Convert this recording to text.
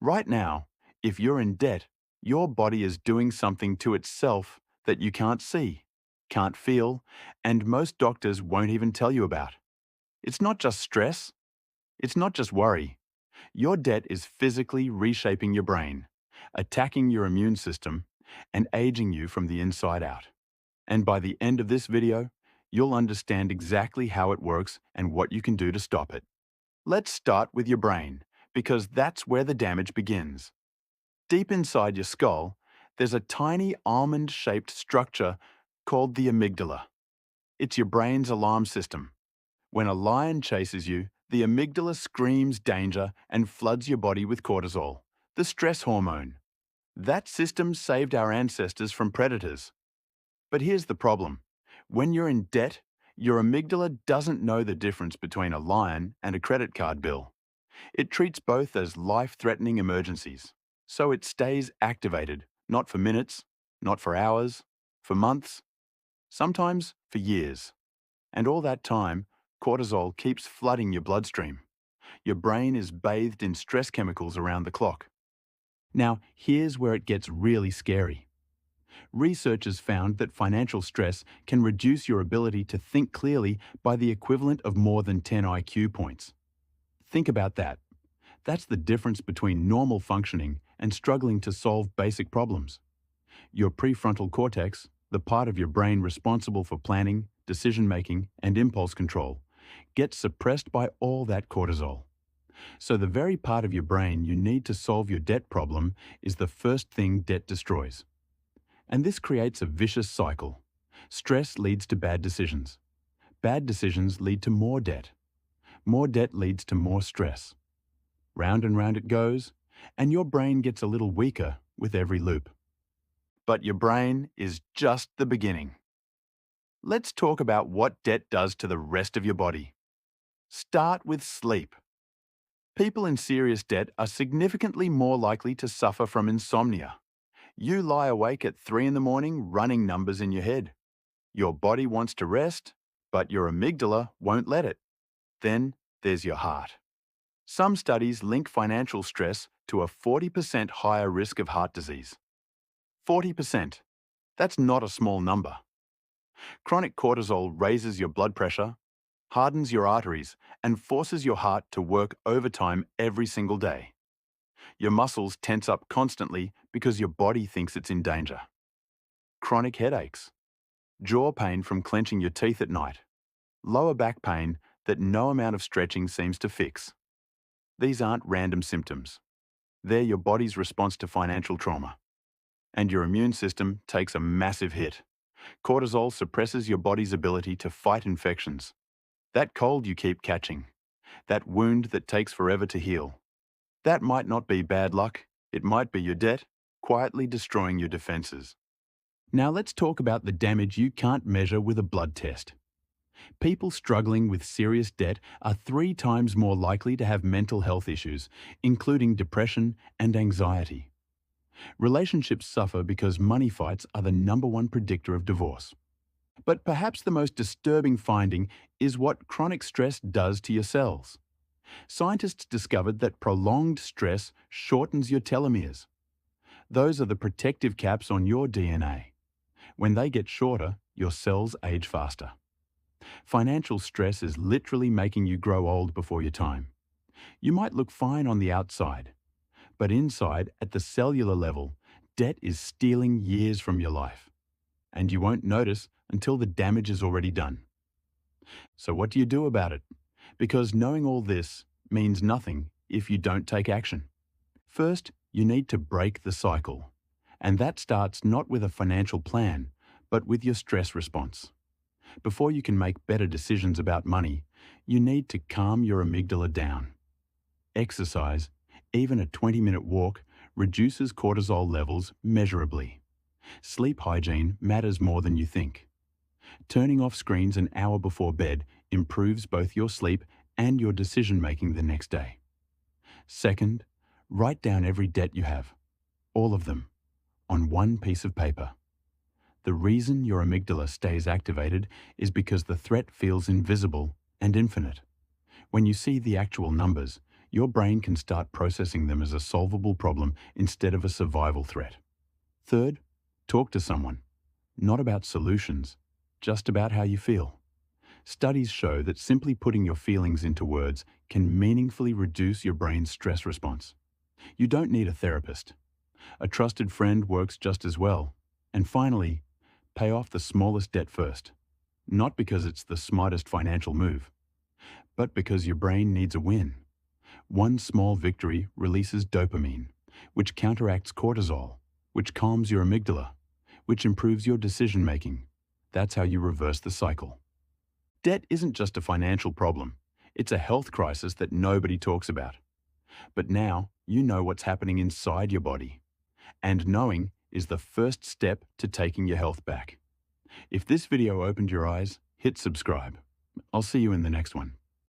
Right now, if you're in debt, your body is doing something to itself that you can't see, can't feel, and most doctors won't even tell you about. It's not just stress, it's not just worry. Your debt is physically reshaping your brain, attacking your immune system, and aging you from the inside out. And by the end of this video, you'll understand exactly how it works and what you can do to stop it. Let's start with your brain, because that's where the damage begins. Deep inside your skull, there's a tiny almond-shaped structure called the amygdala. It's your brain's alarm system. When a lion chases you, the amygdala screams danger and floods your body with cortisol, the stress hormone. That system saved our ancestors from predators. But here's the problem. When you're in debt, your amygdala doesn't know the difference between a lion and a credit card bill. It treats both as life-threatening emergencies. So it stays activated, not for minutes, not for hours, for months, sometimes for years. And all that time, cortisol keeps flooding your bloodstream. Your brain is bathed in stress chemicals around the clock. Now, here's where it gets really scary. Researchers found that financial stress can reduce your ability to think clearly by the equivalent of more than 10 IQ points. Think about that. That's the difference between normal functioning and struggling to solve basic problems. Your prefrontal cortex, the part of your brain responsible for planning, decision-making, and impulse control, gets suppressed by all that cortisol. So the very part of your brain you need to solve your debt problem is the first thing debt destroys. And this creates a vicious cycle. Stress leads to bad decisions. Bad decisions lead to more debt. More debt leads to more stress. Round and round it goes, and your brain gets a little weaker with every loop. But your brain is just the beginning. Let's talk about what debt does to the rest of your body. Start with sleep. People in serious debt are significantly more likely to suffer from insomnia. You lie awake at 3 in the morning running numbers in your head. Your body wants to rest, but your amygdala won't let it. Then there's your heart. Some studies link financial stress to a 40% higher risk of heart disease. 40%. That's not a small number. Chronic cortisol raises your blood pressure, hardens your arteries, and forces your heart to work overtime every single day. Your muscles tense up constantly because your body thinks it's in danger. Chronic headaches, jaw pain from clenching your teeth at night, lower back pain that no amount of stretching seems to fix. These aren't random symptoms. They're your body's response to financial trauma. And your immune system takes a massive hit. Cortisol suppresses your body's ability to fight infections. That cold you keep catching. That wound that takes forever to heal. That might not be bad luck. It might be your debt, quietly destroying your defenses. Now let's talk about the damage you can't measure with a blood test. People struggling with serious debt are 3 times more likely to have mental health issues, including depression and anxiety. Relationships suffer because money fights are the #1 predictor of divorce. But perhaps the most disturbing finding is what chronic stress does to your cells. Scientists discovered that prolonged stress shortens your telomeres. Those are the protective caps on your DNA. When they get shorter, your cells age faster. Financial stress is literally making you grow old before your time. You might look fine on the outside, but inside, at the cellular level, debt is stealing years from your life. And you won't notice until the damage is already done. So what do you do about it? Because knowing all this means nothing if you don't take action. First, you need to break the cycle. And that starts not with a financial plan, but with your stress response. Before you can make better decisions about money, you need to calm your amygdala down. Exercise, even a 20-minute walk, reduces cortisol levels measurably. Sleep hygiene matters more than you think. Turning off screens an hour before bed improves both your sleep and your decision-making the next day. Second, write down every debt you have, all of them, on one piece of paper. The reason your amygdala stays activated is because the threat feels invisible and infinite. When you see the actual numbers, your brain can start processing them as a solvable problem instead of a survival threat. Third, talk to someone. Not about solutions, just about how you feel. Studies show that simply putting your feelings into words can meaningfully reduce your brain's stress response. You don't need a therapist. A trusted friend works just as well. And finally, pay off the smallest debt first. Not because it's the smartest financial move, but because your brain needs a win. One small victory releases dopamine, which counteracts cortisol, which calms your amygdala, which improves your decision-making. That's how you reverse the cycle. Debt isn't just a financial problem. It's a health crisis that nobody talks about. But now you know what's happening inside your body. And knowing is the first step to taking your health back. If this video opened your eyes, hit subscribe. I'll see you in the next one.